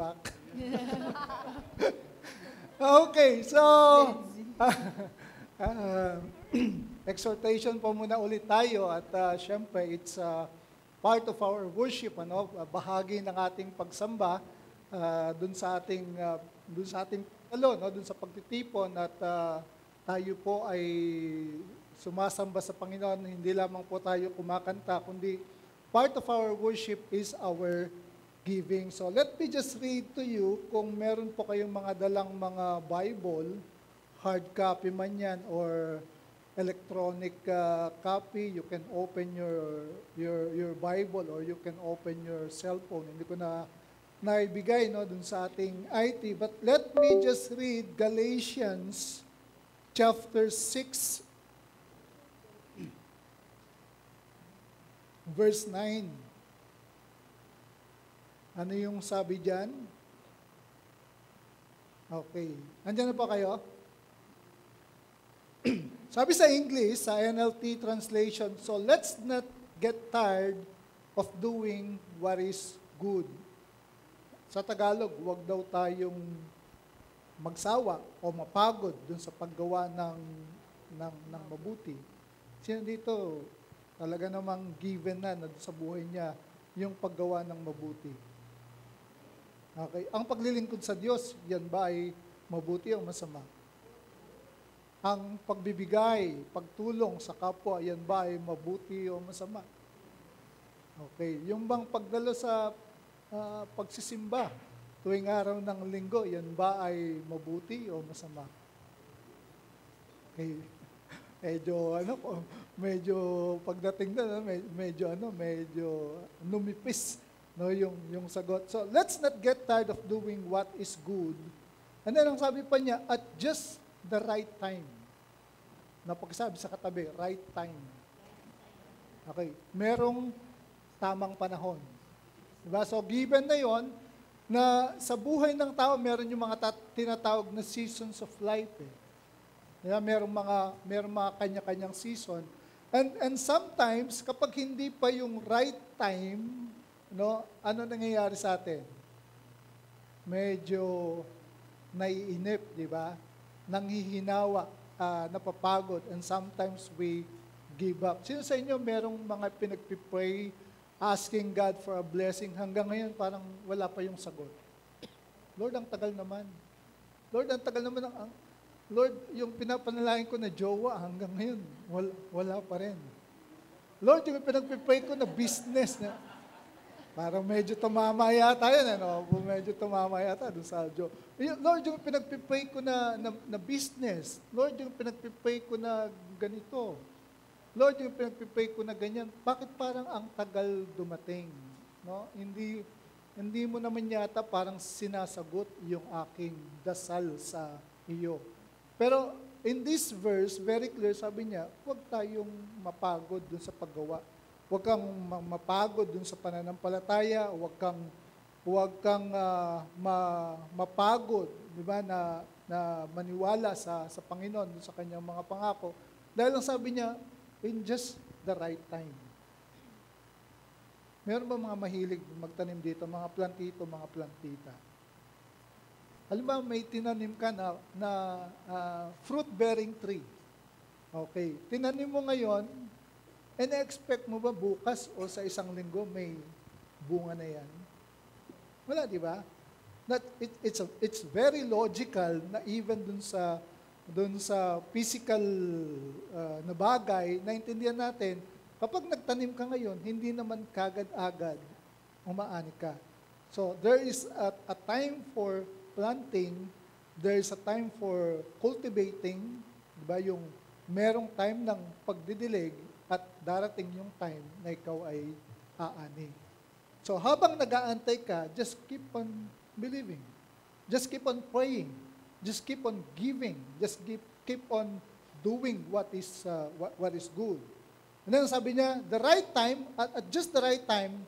back. Okay, so uh, exhortation po muna ulit tayo at syempre it's part of our worship, bahagi ng ating pagsamba dun sa ating dun sa pagtitipon at tayo po ay sumasamba sa Panginoon. Hindi lamang po tayo kumakanta, kundi part of our worship is our giving. So let me just read to you, kung meron po kayong mga dalang mga Bible, hard copy man yan or electronic copy, you can open your Bible or you can open your cellphone. Hindi ko na naibigay dun sa ating IT, but let me just read Galatians chapter 6 verse 9. Ano yung sabi dyan? Okay. Nandiyan na po kayo? Sabi sa English, sa NLT translation, so let's not get tired of doing what is good. Sa Tagalog, huwag daw tayong magsawa o mapagod dun sa paggawa ng mabuti. Sino dito talaga namang given na sa buhay niya yung paggawa ng mabuti? Okay. Ang paglilingkod sa Diyos, yan ba ay mabuti o masama? Ang pagbibigay, pagtulong sa kapwa, yan ba ay mabuti o masama? Okay. Yung bang pagdalo sa pagsisimba tuwing araw ng linggo, yan ba ay mabuti o masama? Okay. Medyo pagdating na, medyo numipis yung sagot. So, let's not get tired of doing what is good. And then, ang sabi pa niya, at just the right time. Napagsabi sa katabi, right time. Okay. Merong tamang panahon. Diba? So, given na yon na sa buhay ng tao, meron yung mga tinatawag na seasons of life. Diba? Merong mga kanya-kanyang season. And sometimes, kapag hindi pa yung right time, ano nangyayari sa atin? Medyo naiinip, di ba? Nanghihinawa, napapagod, and sometimes we give up. Sino sa inyo merong mga pinagpipray, asking God for a blessing, hanggang ngayon parang wala pa yung sagot? Lord, ang tagal naman. Lord, ang tagal naman. Lord, yung pinapanalangin ko na jowa, hanggang ngayon, wala pa rin. Lord, yung pinagpipray ko na business, parang medyo tumama yata yun, medyo tumama yata doon sa Diyo. Lord, yung pinagpipray ko na business. Lord, yung pinagpipray ko na ganito. Lord, yung pinagpipray ko na ganyan. Bakit parang ang tagal dumating? Hindi mo naman yata parang sinasagot yung aking dasal sa iyo. Pero in this verse, very clear, sabi niya, huwag tayong mapagod dun sa paggawa. Huwag kang mapagod dun sa pananampalataya, huwag kang mapagod, di ba, na maniwala sa Panginoon, dun sa kanyang mga pangako. Dahil ang sabi niya, in just the right time. Meron ba mga mahilig magtanim dito, mga plantito, mga plantita? Halimbawa, may tinanim ka na fruit-bearing tree. Okay, tinanim mo ngayon, and expect mo ba bukas o sa isang linggo may bunga na yan? Wala, di ba? It's very logical na even dun sa physical na bagay, naintindihan natin, kapag nagtanim ka ngayon, hindi naman kagad-agad umaani ka. So, there is a time for planting, there is a time for cultivating, di ba? Yung merong time ng pagdidilig, at darating yung time na ikaw ay aani. So habang nag-aantay ka, just keep on believing. Just keep on praying. Just keep on giving. Just keep on doing what is good. And then sabi niya, the right time, at just the right time,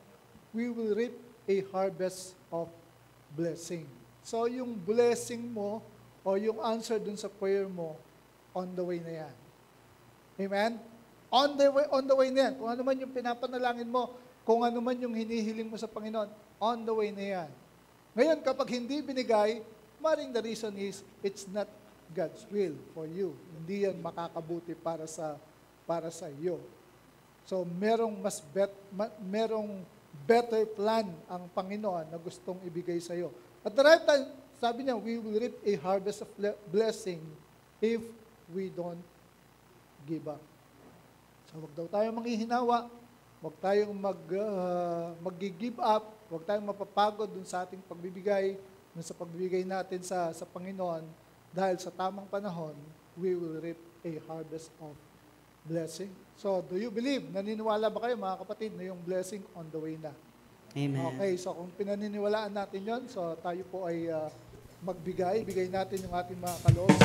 we will reap a harvest of blessing. So yung blessing mo, o yung answer dun sa prayer mo, on the way na yan. Amen? On the way na yan. Kung ano man yung pinapanalangin mo, kung ano man yung hinihiling mo sa Panginoon, on the way na yan. Ngayon, kapag hindi binigay, maring the reason is, it's not God's will for you. Hindi yan makakabuti para sa iyo. So, merong better plan ang Panginoon na gustong ibigay sa iyo. At the right time, sabi niya, we will reap a harvest of blessing if we don't give up. So, wag daw tayong manghihinawa, wag tayong mag-give up, wag tayong mapapagod dun sa ating pagbibigay, dun sa pagbibigay natin sa Panginoon, dahil sa tamang panahon, we will reap a harvest of blessing. So, do you believe? Naniniwala ba kayo, mga kapatid, na yung blessing on the way na? Amen. Okay, so kung pinaniniwalaan natin yon, so tayo po ay bigay natin yung ating mga kaloob.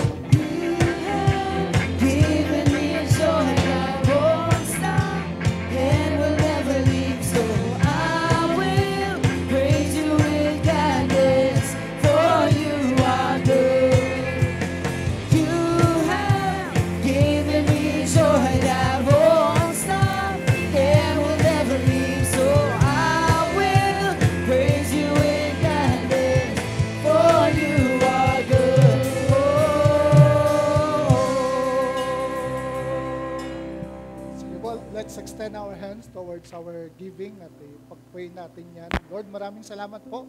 Given me a joy that won't stop and will never leave, so I will praise you with gladness, for you are good. You have given me joy that won't stop and will never leave, so I will praise you with gladness, for you are good. Sige po, let's extend our hands towards our giving at pag-pray natin yan. Lord, maraming salamat po.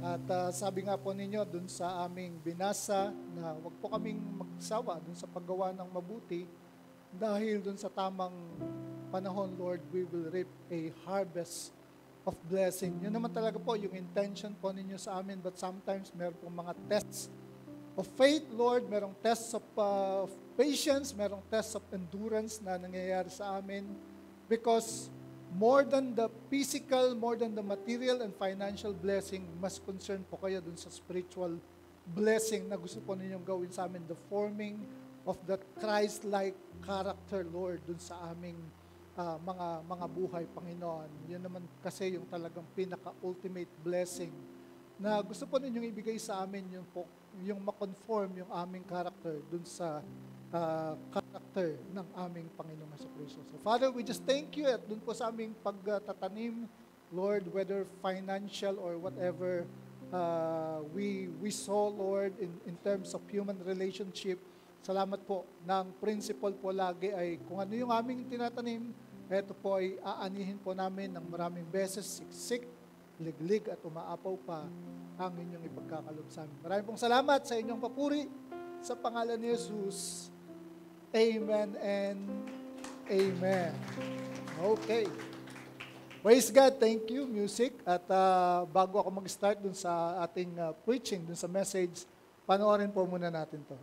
At sabi nga po ninyo dun sa aming binasa na wag po kaming magsawa dun sa paggawa ng mabuti dahil dun sa tamang panahon, Lord, we will reap a harvest of blessing. Yun naman talaga po yung intention po ninyo sa amin, but sometimes meron pong mga tests of faith, Lord, merong tests of patience, merong tests of endurance na nangyayari sa amin because more than the physical, more than the material and financial blessing, mas concerned po kayo dun sa spiritual blessing na gusto po ninyong gawin sa amin, the forming of that Christ-like character, Lord, dun sa aming mga buhay, Panginoon. Yun naman kasi yung talagang pinaka-ultimate blessing na gusto po ninyong ibigay sa amin yung ma-conform yung aming character dun sa character ng aming Panginoong Jesucristo. So Father, we just thank you at dun po sa aming pagtatanim, Lord, whether financial or whatever we saw, Lord, in terms of human relationship. Salamat po ng principle po lagi ay kung ano yung aming tinatanim, eto po ay aanihin po namin ng maraming beses, siksik, liglig at umaapaw pa ang inyong ipagkakalob sa amin. Maraming pong salamat sa inyong papuri sa pangalan ni Jesus. Amen and amen. Okay. Praise God. Thank you, music. At bago ako mag-start dun sa ating preaching, dun sa message, panoorin po muna natin to.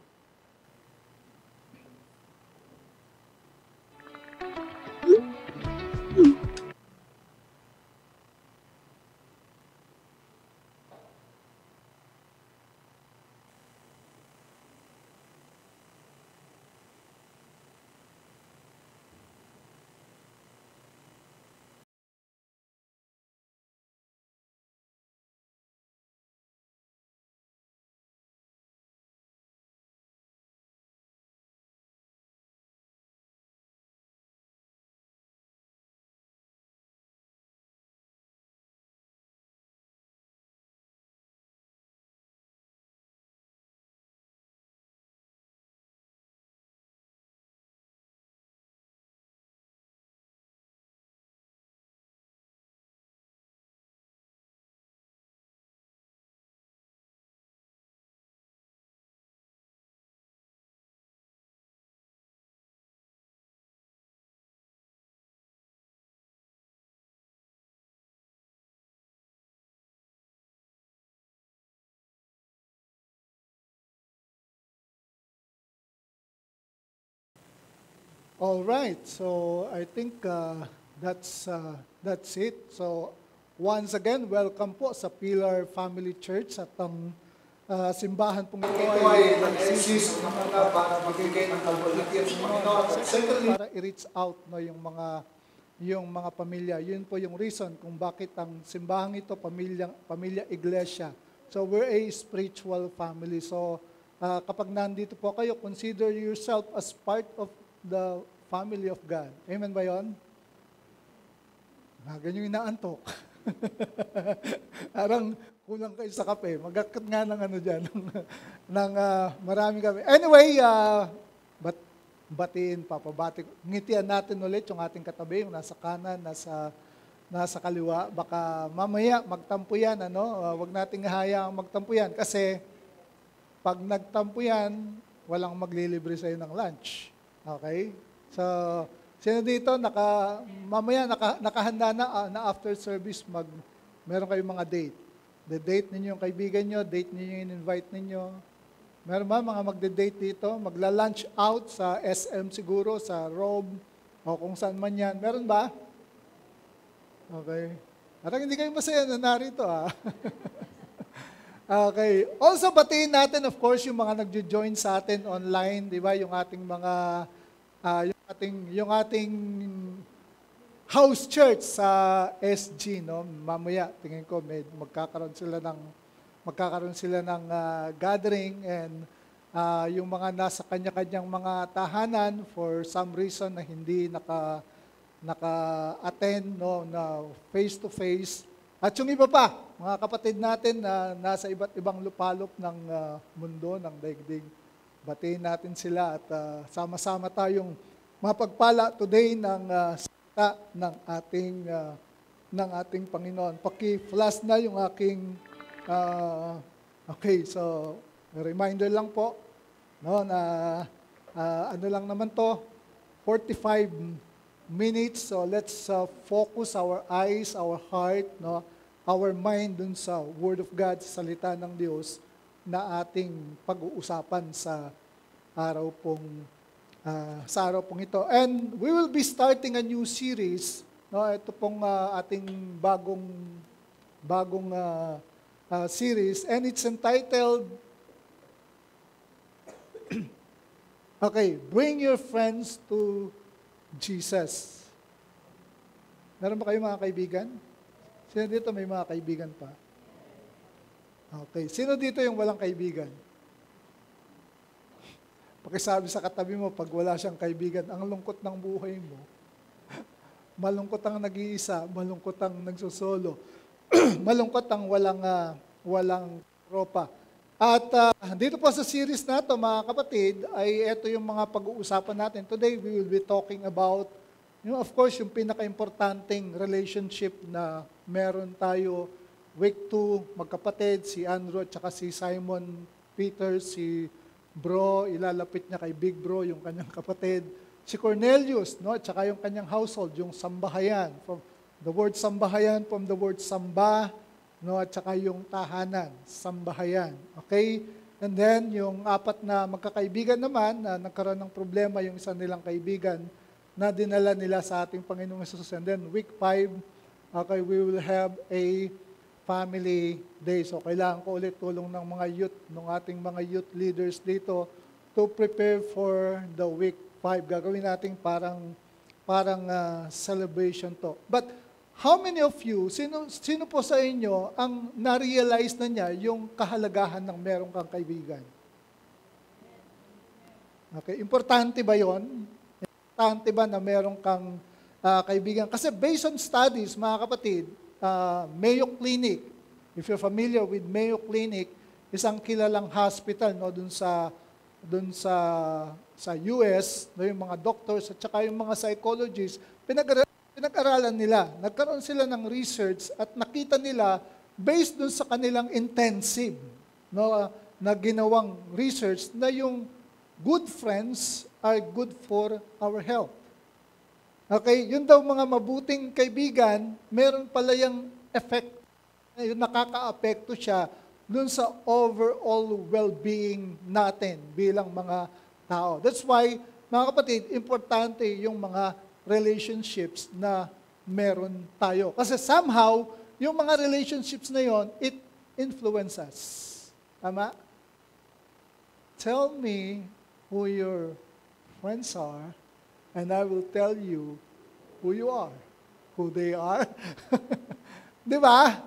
All right, so I think that's it. So once again, welcome po sa Pillar Family Church at ang simbahan pong ito ay nag-exist para magbigay ng kalbalitian sa Panginoon. Secondly, para i-reach out yung mga pamilya. Yun po yung reason kung bakit ang simbahan ito pamilya iglesia. So we're a spiritual family. So kapag nandito po kayo, consider yourself as part of the family of God. Amen ba yun? Ganyan yung inaantok. Parang Kulang kayo sa kape. Magkakat nga ng ano dyan, ng maraming kape. Anyway, batiin, papabati. Ngitian natin ulit yung ating katabi, yung nasa kanan, nasa kaliwa. Baka mamaya magtampo yan, ano? Wag nating hayaang magtampo yan. Kasi pag nagtampo yan, walang maglilibre sa'yo ng lunch. Okay? So, sino dito, mamaya nakahanda na after service, meron kayong mga date. The date ninyo yung kaibigan nyo, date ninyo yung invite ninyo. Meron ba mga magde-date dito? Magla-lunch out sa SM siguro, sa Rob, o kung saan man yan. Meron ba? Okay. Parang hindi kayo masaya na narito, Okay. Also, batiin natin, of course, yung mga nagjo-join sa atin online, di ba? Yung ating mga, yung ating house church sa SG, no? Mamaya, tingin ko, magkakaroon sila ng gathering, and yung mga nasa kanya-kanyang mga tahanan for some reason na hindi naka-attend, no, na face-to-face. At yung iba pa, mga kapatid natin na nasa iba't ibang lupalop ng mundo, ng daigdig, batiin natin sila at sama-sama tayong mapagpala today ng ng ating Panginoon. Paki-flash na yung aking okay, so reminder lang po, no, na ano lang naman to, 45 minutes. So let's focus our eyes, our heart, no, our mind dun sa Word of God, sa salita ng Diyos na ating pag-uusapan sa araw pong ito. And we will be starting a new series. No, ito pong ating bagong series, and it's entitled okay, Bring Your Friends to Jesus. Meron ba kayo mga kaibigan? Sino dito may mga kaibigan pa? Okay. Sino dito yung walang kaibigan? Pakisabi sa katabi mo, pag wala siyang kaibigan, ang lungkot ng buhay mo. Malungkot ang nag-iisa, malungkot ang nagsusolo, malungkot ang walang tropa. At dito po sa series na ito, mga kapatid, ay ito yung mga pag-uusapan natin. Today, we will be talking about, of course, yung pinaka-importanting relationship na meron tayo. Week 2, magkapatid, si Andrew at saka si Simon Peter, si Bro, ilalapit niya kay Big Bro, yung kanyang kapatid. Si Cornelius, no, at saka yung kanyang household, yung sambahayan. From the word sambahayan, from the word samba, no, at saka yung tahanan, sambahayan. Okay? And then, yung apat na magkakaibigan naman, na nagkaroon ng problema yung isa nilang kaibigan, na dinala nila sa ating Panginoong Jesus. And then, week 5, okay, we will have a family day. So, kailangan ko ulit tulong ng mga youth, ng ating mga youth leaders dito to prepare for the week 5. Gagawin natin parang celebration to. But, how many of you, sino po sa inyo ang na-realize na niya yung kahalagahan ng meron kang kaibigan? Okay, importante ba yon? Importante ba na meron kang kaibigan? Kasi based on studies, mga kapatid, Mayo Clinic, if you're familiar with Mayo Clinic, isang kilalang hospital, no, dun sa US, no, yung mga doctors at saka yung mga psychologists, pinag-aralan nila. Nagkaroon sila ng research at nakita nila based dun sa kanilang intensive, no, na ginawang research na yung good friends are good for our health. Okay, yun daw mga mabuting kaibigan, meron pala yung effect, yung nakaka-apekto siya dun sa overall well-being natin bilang mga tao. That's why, mga kapatid, importante yung mga relationships na meron tayo. Kasi somehow, yung mga relationships na yon, it influences. Tama? Tell me who your friends are, and I will tell you who you are, who they are. Di ba?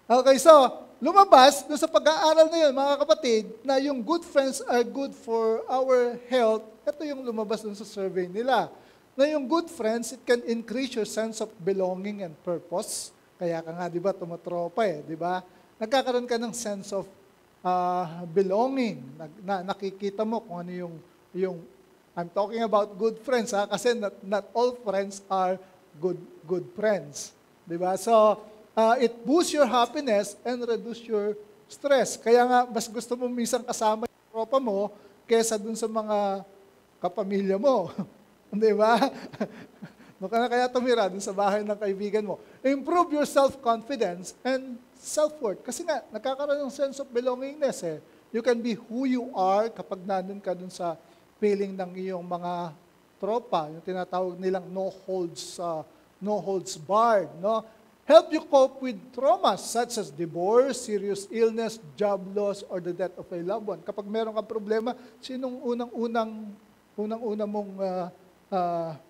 Okay, so, lumabas doon sa pag-aaral na yun, mga kapatid, na yung good friends are good for our health. Ito yung lumabas doon sa survey nila. Na yung good friends, it can increase your sense of belonging and purpose. Kaya ka nga, di ba, tumatropa di ba? nagkakaroon ka ng sense of belonging. Nakikita mo kung ano yung I'm talking about good friends, kasi not all friends are good friends. Diba? So, it boosts your happiness and reduce your stress. Kaya nga, mas gusto mo minsan kasama yung tropa mo kesa dun sa mga kapamilya mo. Diba? No, kaya tumira dun sa bahay ng kaibigan mo. Improve your self-confidence and self-worth. Kasi nga, nagkakaroon ng sense of belongingness eh. You can be who you are kapag nandun ka dun sa feeling ng iyong mga tropa, yung tinatawag nilang no holds barred, no? Help you cope with traumas such as divorce, serious illness, job loss, or the death of a loved one. Kapag meron kang problema, sinong unang-una mong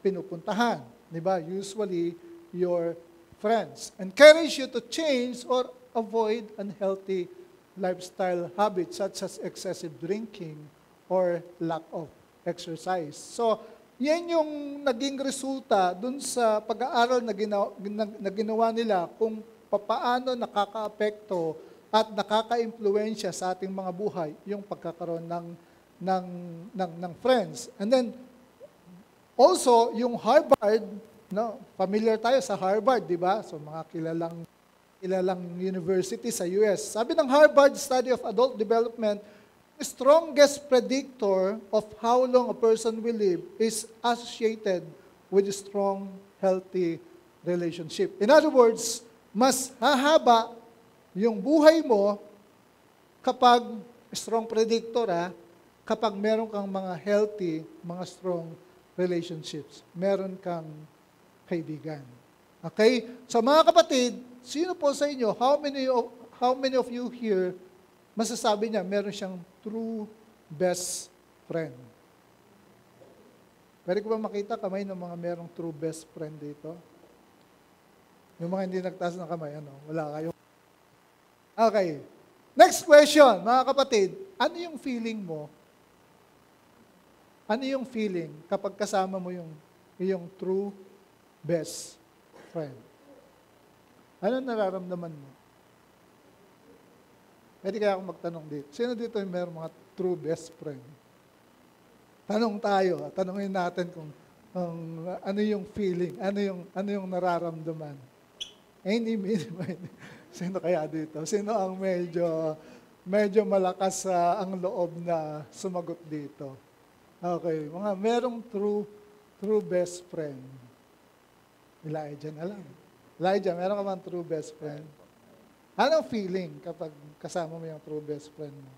pinupuntahan? Diba? Usually, your friends. Encourage you to change or avoid unhealthy lifestyle habits such as excessive drinking or lack of exercise. So, yan yung naging resulta dun sa pag-aaral na ginawa nila kung papaano nakaka-apekto at nakaka-impluensya sa ating mga buhay yung pagkakaroon ng friends. And then, also, yung Harvard, no, familiar tayo sa Harvard, di ba? So, mga kilalang university sa US. Sabi ng Harvard Study of Adult Development, the strongest predictor of how long a person will live is associated with a strong, healthy relationship. In other words, mas hahaba yung buhay mo kapag strong predictor, kapag meron kang mga healthy, mga strong relationships. Meron kang kaibigan. Okay? So mga kapatid, sino po sa inyo, how many of you here masasabi niya, meron siyang true best friend? Pwede ko ba makita kamay ng mga merong true best friend dito? Yung mga hindi nagtaas ng kamay, wala kayo. Okay. Next question, mga kapatid. Ano yung feeling mo? Ano yung feeling kapag kasama mo yung true best friend? Ano nararamdaman mo? Pwede kaya akong magtanong dito. Sino dito yung mayroong mga true best friend? Tanong tayo. Tanongin natin kung ano yung feeling, ano yung nararamdaman. Any minute. Sino kaya dito? Sino ang medyo malakas ang loob na sumagot dito? Okay, mga merong true best friend. Elijah na lang. Elijah, meron ka bang true best friend? Anong feeling kapag kasama mo yung true best friend mo?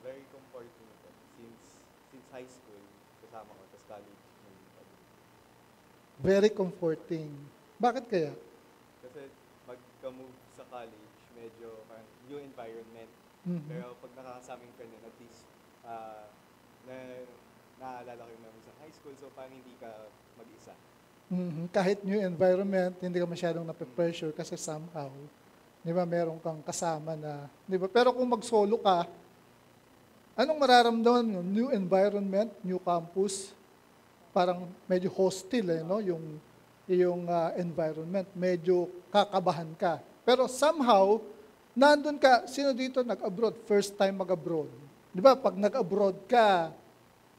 Very comforting ito. Since high school, kasama ko, tapos college. Very comforting. Bakit kaya? Kasi pagka-move sa college, medyo parang new environment. Mhm. Pero pag nakakasama yung friend yun, at least naaalala ko yung memories sa high school, so parang hindi ka mag-isa. Mhm. Kahit new environment, hindi ka masyadong nape-pressure kasi somehow, di ba, meron kang kasama na, di ba? Pero kung mag-solo ka, anong mararamdaman mo? New environment, new campus, parang medyo hostile, no? Yung environment, medyo kakabahan ka. Pero somehow, nandun ka, sino dito nag-abroad? First time mag-abroad. Di ba, pag nag-abroad ka,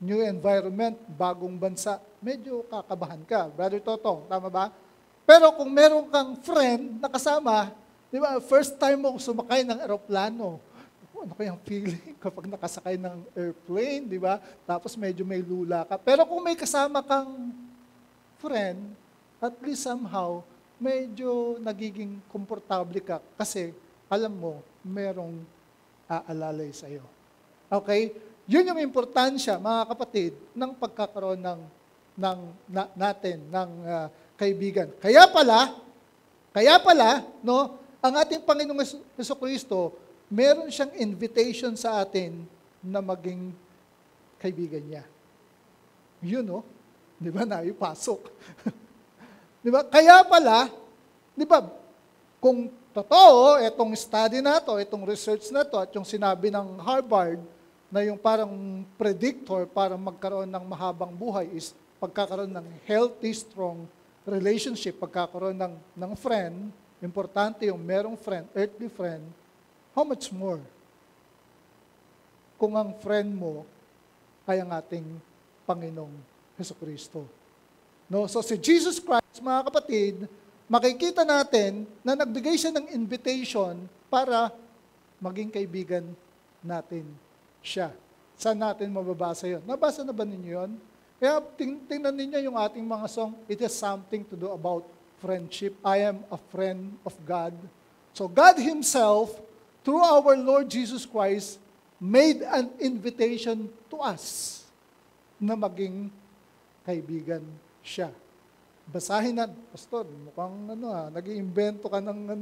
new environment, bagong bansa, medyo kakabahan ka. Brother Totong, tama ba? Pero kung meron kang friend na kasama, di ba, first time mo sumakay ng eroplano, ano kayang feeling kapag nakasakay ng airplane, di ba? Tapos medyo may lula ka. Pero kung may kasama kang friend, at least somehow, medyo nagiging komportable ka kasi alam mo, merong aalalay sa'yo. Okay? Yun yung importansya, mga kapatid, ng pagkakaroon natin ng kaibigan. Kaya pala, no, ang ating Panginoong Jesucristo, meron siyang invitation sa atin na maging kaibigan niya. Yun, no? Di ba, naipasok. Di ba? Kaya pala, di ba, kung totoo, itong study na to, itong research na to, at yung sinabi ng Harvard, na yung parang predictor para magkaroon ng mahabang buhay is pagkakaroon ng healthy, strong relationship, pagkakaroon ng friend, importante yung merong friend, earthly friend, how much more kung ang friend mo ay ang ating Panginoong Hesukristo. No? So si Jesus Christ, mga kapatid, makikita natin na nagbigay siya ng invitation para maging kaibigan natin siya. Saan natin mababasa yun? Nabasa na ba ninyo yun? Kaya tingnan ninyo yung ating mga song, it has something to do about friendship. I am a friend of God. So God Himself, through our Lord Jesus Christ, made an invitation to us na maging kaibigan siya. Basahin na, Pastor, mukhang nag-iimbento ka ng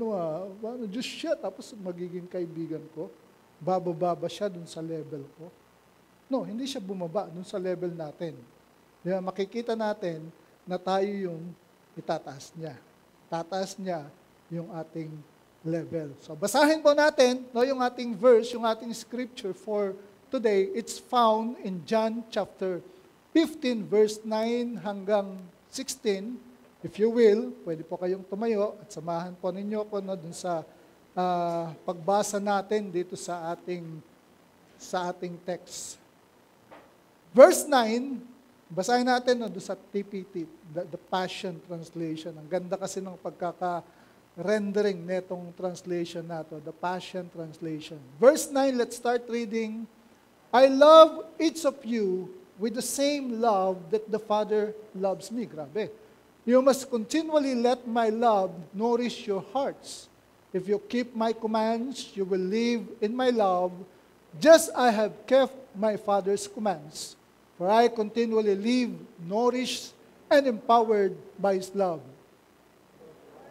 Diyos siya, tapos magiging kaibigan ko. Bababa ba siya dun sa level ko? No, hindi siya bumaba dun sa level natin. Diba, makikita natin na tayo yung itataas niya. Tataas niya yung ating level. So basahin po natin yung ating verse, yung ating scripture for today. It's found in John chapter 15, verse 9 hanggang 16. If you will, pwede po kayong tumayo at samahan po ninyo ko dun sa pagbasa natin dito sa ating text. Verse 9, basahin natin doon sa TPT, the Passion Translation. Ang ganda kasi ng pagkaka-rendering netong translation nato, the Passion Translation. Verse 9, let's start reading. I love each of you with the same love that the Father loves me. Grabe. You must continually let my love nourish your hearts. If you keep my commands, you will live in my love, just I have kept my Father's commands. For I continually live, nourished, and empowered by His love.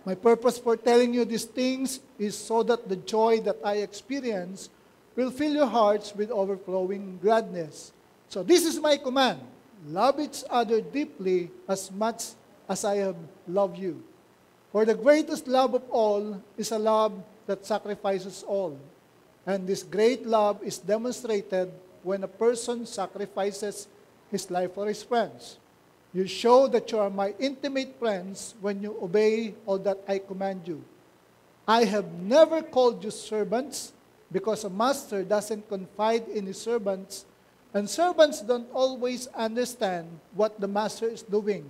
My purpose for telling you these things is so that the joy that I experience will fill your hearts with overflowing gladness. So this is my command. Love each other deeply as much as I have loved you. For the greatest love of all is a love that sacrifices all. And this great love is demonstrated when a person sacrifices his life for his friends. You show that you are my intimate friends when you obey all that I command you. I have never called you servants because a master doesn't confide in his servants, and servants don't always understand what the master is doing.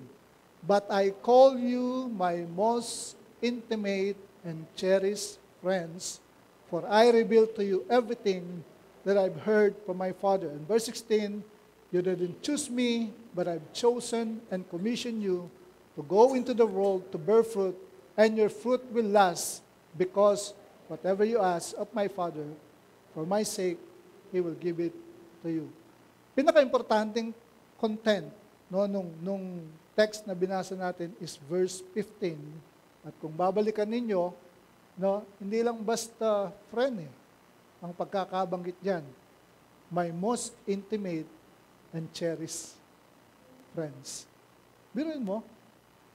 But I call you my most intimate and cherished friends, for I reveal to you everything that I've heard from my Father. And verse 16, you didn't choose me, but I've chosen and commissioned you to go into the world to bear fruit, and your fruit will last, because whatever you ask of my Father, for my sake, He will give it to you. Pinaka-importanting content nung text na binasa natin is verse 15. At kung babalikan ninyo, hindi lang basta friend ang pagkakabanggit diyan. My most intimate and cherished friends. Biruin mo,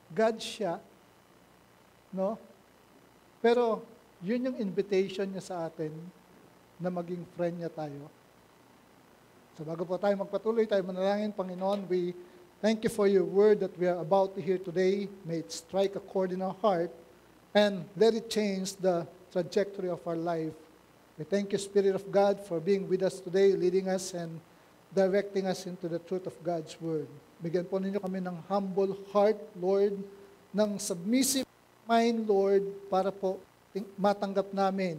God siya, pero yun yung invitation niya sa atin na maging friend niya tayo. So bago po tayo magpatuloy, tayo manalangin. Panginoon, we thank you for your word that we are about to hear today. May it strike a chord in our heart and let it change the trajectory of our life. We thank you, Spirit of God, for being with us today, leading us and directing us into the truth of God's word. Bigyan po ninyo kami ng humble heart, Lord, ng submissive mind, Lord, para po matanggap namin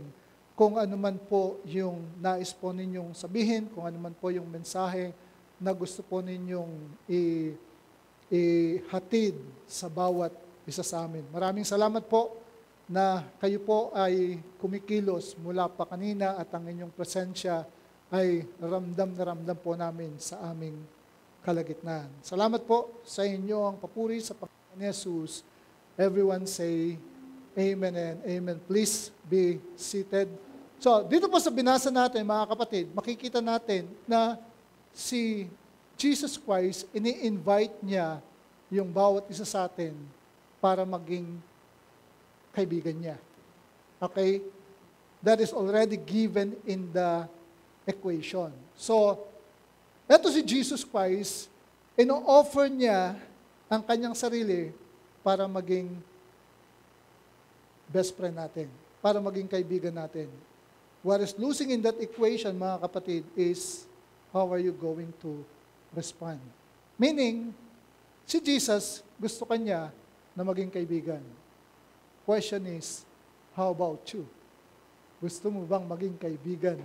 kung ano man po yung nais po ninyong sabihin, kung ano man po yung mensahe na gusto po ninyong ihatid sa bawat isa sa amin. Maraming salamat po na kayo po ay kumikilos mula pa kanina at ang inyong presensya ay ramdam na ramdam po namin sa aming kalagitnaan. Salamat po sa inyo ang papuri sa Panginoon Jesus. Everyone say amen and amen. Please be seated. So, dito po sa binasa natin, mga kapatid, makikita natin na si Jesus Christ, ini-invite niya yung bawat isa sa atin para maging kaibigan niya. Okay? That is already given in the equation. So, eto si Jesus Christ, ino-offer niya ang kanyang sarili para maging best friend natin, para maging kaibigan natin. What is losing in that equation, mga kapatid, is how are you going to respond? Meaning, si Jesus, gusto kanya na maging kaibigan. Question is, how about you? Gusto mo bang maging kaibigan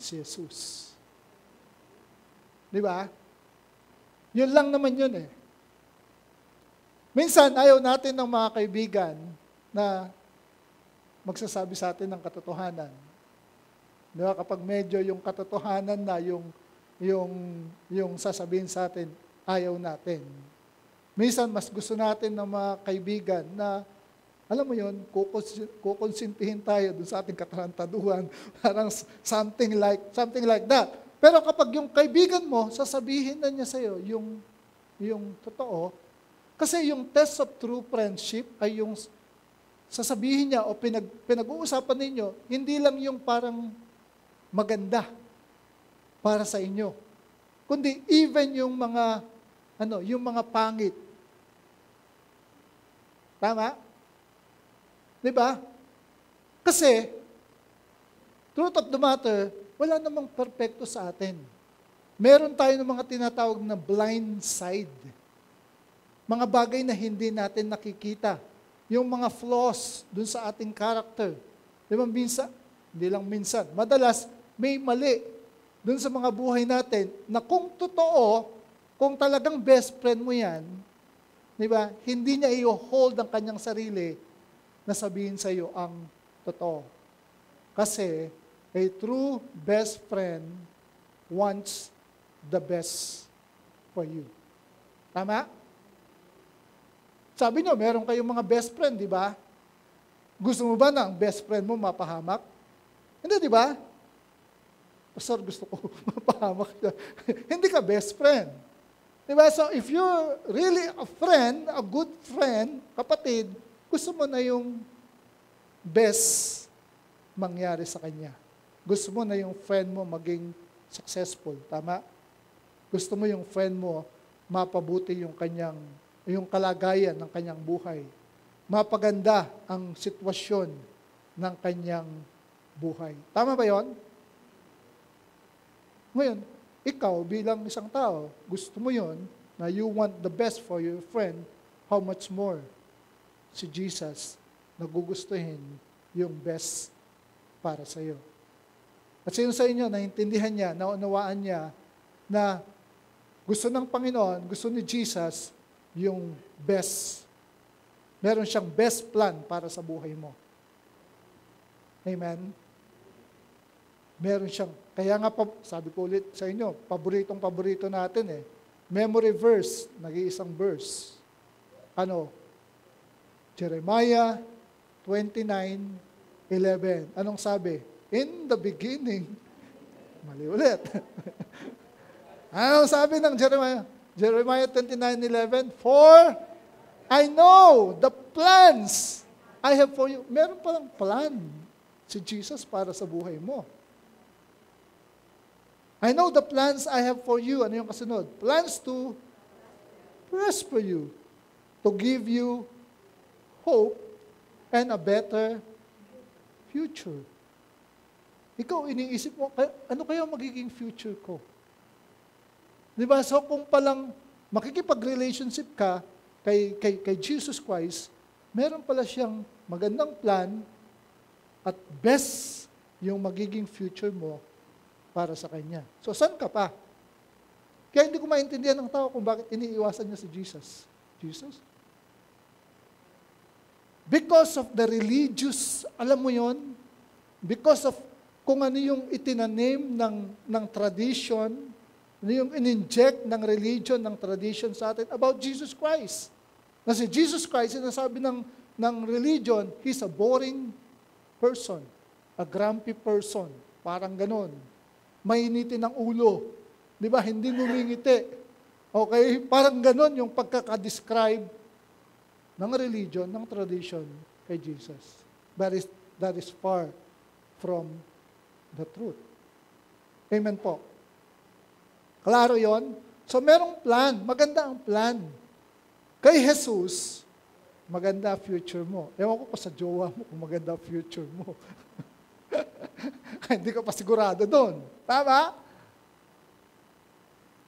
si Jesus? Di ba? Yun lang naman yun eh. Minsan, ayaw natin ng mga kaibigan na magsasabi sa atin ng katotohanan. Di ba? Kapag medyo yung katotohanan na yung sasabihin sa atin, ayaw natin. Minsan, mas gusto natin ng mga kaibigan na, alam mo yun, kukonsintihin tayo dun sa ating katarantaduhan. Parang something like that. Pero kapag yung kaibigan mo, sasabihin na niya sa'yo yung totoo, kasi yung test of true friendship ay yung sasabihin niya o pinag-uusapan ninyo, hindi lang yung parang maganda para sa inyo, kundi even yung mga pangit. Tama? Di ba? Kasi, truth of the matter, wala namang perfecto sa atin. Meron tayo ng mga tinatawag na blind side. Mga bagay na hindi natin nakikita. Yung mga flaws dun sa ating character. Di ba minsan? Hindi lang minsan. Madalas, may mali dun sa mga buhay natin na kung totoo, kung talagang best friend mo yan, di ba, hindi niya i-hold ang kanyang sarili na sabihin sa iyo ang totoo. Kasi, a true best friend wants the best for you. Tama? Sabi nyo, meron kayong mga best friend, di ba? Gusto mo ba na ang best friend mo mapahamak? Hindi, di ba? Pastor, gusto ko mapahamak siya. Hindi ka best friend. Di ba? So, if you're really a friend, a good friend, kapatid, gusto mo na yung best mangyari sa kanya. Gusto mo na yung friend mo maging successful, tama? Gusto mo yung friend mo mapabuti yung kalagayan ng kanyang buhay. Mapaganda ang sitwasyon ng kanyang buhay. Tama ba yon? Ngayon, ikaw bilang isang tao, gusto mo yon na you want the best for your friend, how much more si Jesus nagugustuhin yung best para sa iyo. At sino sa inyo, naintindihan niya, naunawaan niya, na gusto ng Panginoon, gusto ni Jesus, yung best. Meron siyang best plan para sa buhay mo. Amen? Meron siyang, kaya nga, sabi ko ulit sa inyo, paborito natin eh. Memory verse, nag-iisang verse. Jeremiah 29:11. Anong sabi? In the beginning, mali ulit. Anong sabi ng Jeremiah? Jeremiah 29:11, for I know the plans I have for you. Meron palang plan si Jesus para sa buhay mo. I know the plans I have for you. Ano yung kasunod? Plans to prosper you, to give you hope and a better future. Ikaw, iniisip mo, ano kaya magiging future ko? Di ba? So kung palang makikipag-relationship ka kay Jesus Christ, meron pala siyang magandang plan at best yung magiging future mo para sa Kanya. So saan ka pa? Kaya hindi ko maintindihan ng tao kung bakit iniiwasan niya si Jesus. Jesus? Because of the religious, alam mo yon, because of kung ano yung itinanim ng tradition, ano yung in-inject ng religion, ng tradition sa atin about Jesus Christ. Na si Jesus Christ, sinasabi ng religion, he's a boring person, a grumpy person, parang ganon. Mainitin ang ulo, di ba? Hindi ngumingiti. Okay? Parang ganon yung pagkakadescribe ng religion, ng tradition kay Jesus. That is far from the truth. Amen po. Klaro yon? So merong plan. Maganda ang plan. Kay Jesus, maganda future mo. Ewan ko pa sa jowa mo kung maganda future mo. Hindi ka pa sigurado doon. Tama?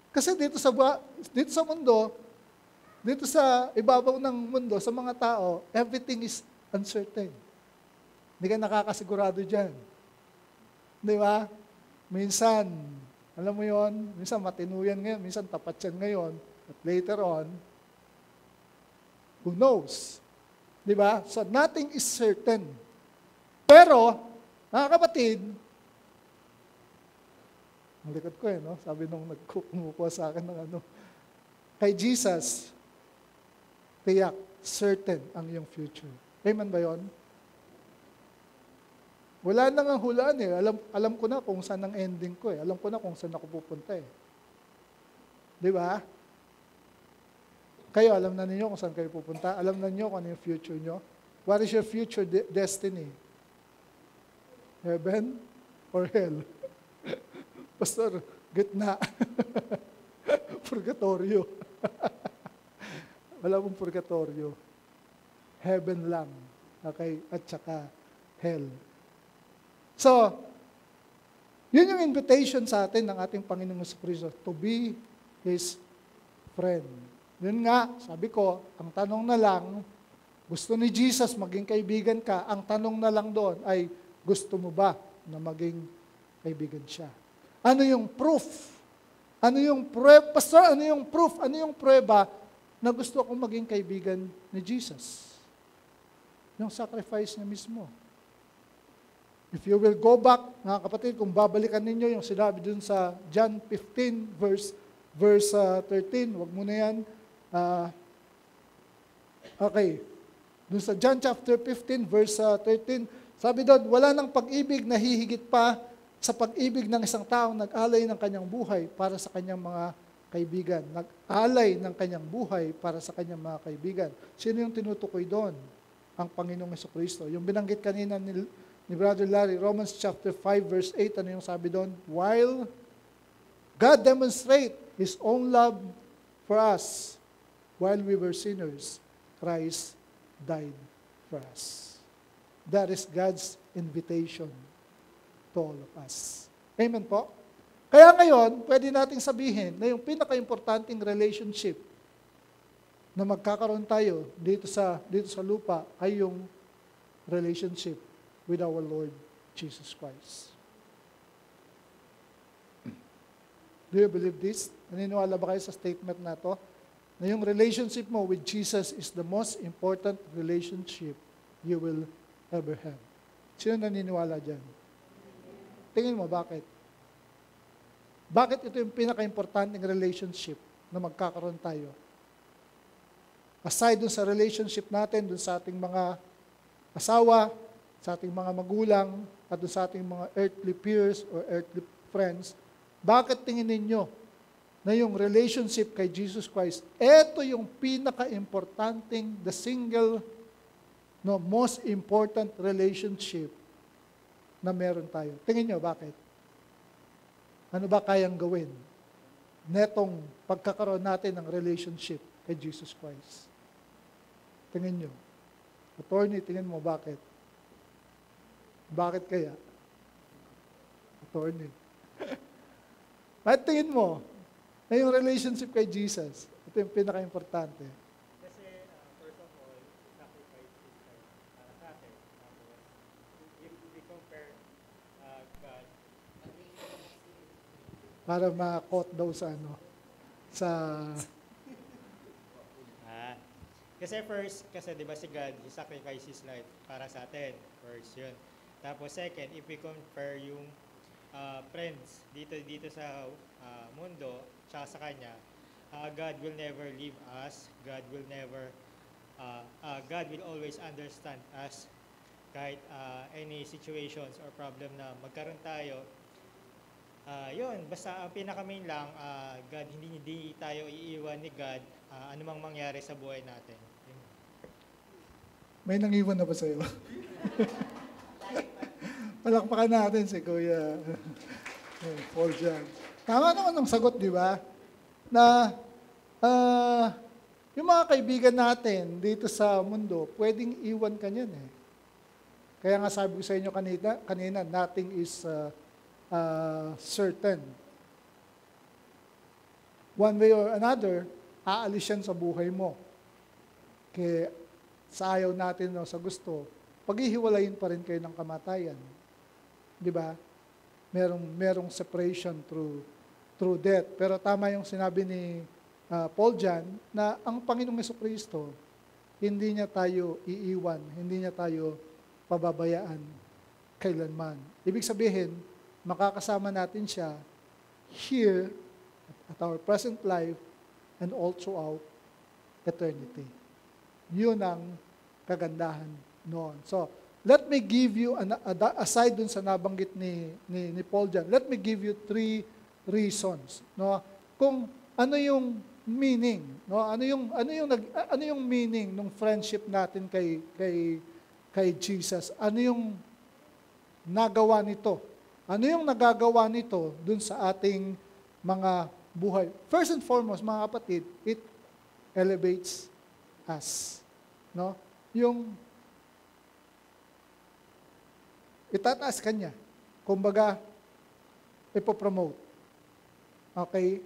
Kasi dito sa mundo, dito sa ibabaw ng mundo, sa mga tao, everything is uncertain. Hindi ka nakakasigurado dyan. Di ba? Minsan, alam mo yon, minsan matinuyan ngayon, minsan tapat yan ngayon, at later on, who knows? Di ba? So, nothing is certain. Pero, mga kapatid, ang likod ko no? Sabi nung nagkumukuha sa akin ng kay Jesus, tiyak, certain ang iyong future. Amen ba yon? Wala nang ang hulaan Alam ko na kung saan ang ending ko Alam ko na kung saan ako pupunta Di ba? Kayo, alam na ninyo kung saan kayo pupunta. Alam na ninyo kung ano yung future nyo. What is your future destiny? Heaven or hell? Pastor, gitna. Purgatorio. Wala pong purgatorio. Heaven lang. Okay? At saka hell. So, yun yung invitation sa atin ng ating Panginoong Jesucristo, to be His friend. Yun nga, sabi ko, ang tanong na lang, gusto ni Jesus maging kaibigan ka, ang tanong na lang doon ay, gusto mo ba na maging kaibigan siya? Ano yung proof? Ano yung prueba? Pastor, ano yung proof? Ano yung prueba na gusto akong maging kaibigan ni Jesus? Yung sacrifice niya mismo. If you will go back, mga kapatid, kung babalikan ninyo yung sinabi dun sa John 15, verse 13, wag mo na yan. Okay. Dun sa John chapter 15, verse 13, sabi doon, wala nang pag-ibig na hihigit pa sa pag-ibig ng isang taong nag-alay ng kanyang buhay para sa kanyang mga kaibigan. Nag-alay ng kanyang buhay para sa kanyang mga kaibigan. Sino yung tinutukoy doon? Ang Panginoong Jesucristo. Yung binanggit kanina ni Brother Larry, Romans chapter 5 verse 8, ano yung sabi doon? While God demonstrate His own love for us, while we were sinners, Christ died for us. That is God's invitation to all of us. Amen po? Kaya ngayon, pwede nating sabihin na yung pinaka-importanting relationship na magkakaroon tayo dito sa lupa ay yung relationship with our Lord Jesus Christ. Do you believe this? Naniniwala ba kayo sa statement na to? Na yung relationship mo with Jesus is the most important relationship you will ever have. Sino naniniwala dyan? Tingin mo, bakit? Bakit ito yung pinaka-importanting relationship na magkakaroon tayo? Aside dun sa relationship natin, dun sa ating mga asawa, sa ating mga magulang, at dun sa ating mga earthly peers or earthly friends, bakit tingin ninyo na yung relationship kay Jesus Christ, ito yung pinaka-importanting, the single, most important relationship na meron tayo? Tingin nyo, bakit? Ano ba kayang gawin netong pagkakaroon natin ng relationship kay Jesus Christ? Tingin nyo. Attorney, tingin mo, bakit? Bakit kaya? Attorney. Bakit tingin mo na yung relationship kay Jesus, ito yung pinaka-importante? Kasi, first of all, sacrifice is para sa atin. If we compare God, Para ma-quote daw sa Kasi first, di ba si God, He sacrificed His life para sa atin. First, yun. Tapos second, if we compare yung friends dito sa mundo, tsaka sa Kanya, God will never leave us. God will always understand us kahit any situations or problem na magkaroon tayo. Yun, basta ang pinaka-main lang, God, hindi tayo iiwan ni God anumang mangyari sa buhay natin. Yun. May nangiwan na ba sa'yo? Palakpakan natin si Kuya Paul dyan. Tama naman ang sagot, di ba? Na Yung mga kaibigan natin dito sa mundo, pwedeng iwan ka niyan eh. Kaya nga sabi ko sa inyo kanina nothing is certain. One way or another, aalis yan sa buhay mo. Kaya sa ayaw natin o sa gusto, paghihiwalayin pa rin kayo ng kamatayan. Di ba? Merong separation through death. Pero tama yung sinabi ni Paul dyan, na ang Panginoong Jesucristo, hindi niya tayo iiwan, hindi niya tayo pababayaan kailanman. Ibig sabihin, makakasama natin siya here at our present life and all throughout eternity. Yun ang kagandahan noon. So, let me give you, aside dun sa nabanggit ni Paul dyan, let me give you 3 reasons. No? Kung ano yung meaning, no? Ano yung meaning ng friendship natin kay Jesus? Ano yung nagawa nito? Ano yung nagagawa nito dun sa ating mga buhay? First and foremost, mga kapatid, it elevates us. No? Yung itataas ka niya. Kumbaga, ipopromote. Okay?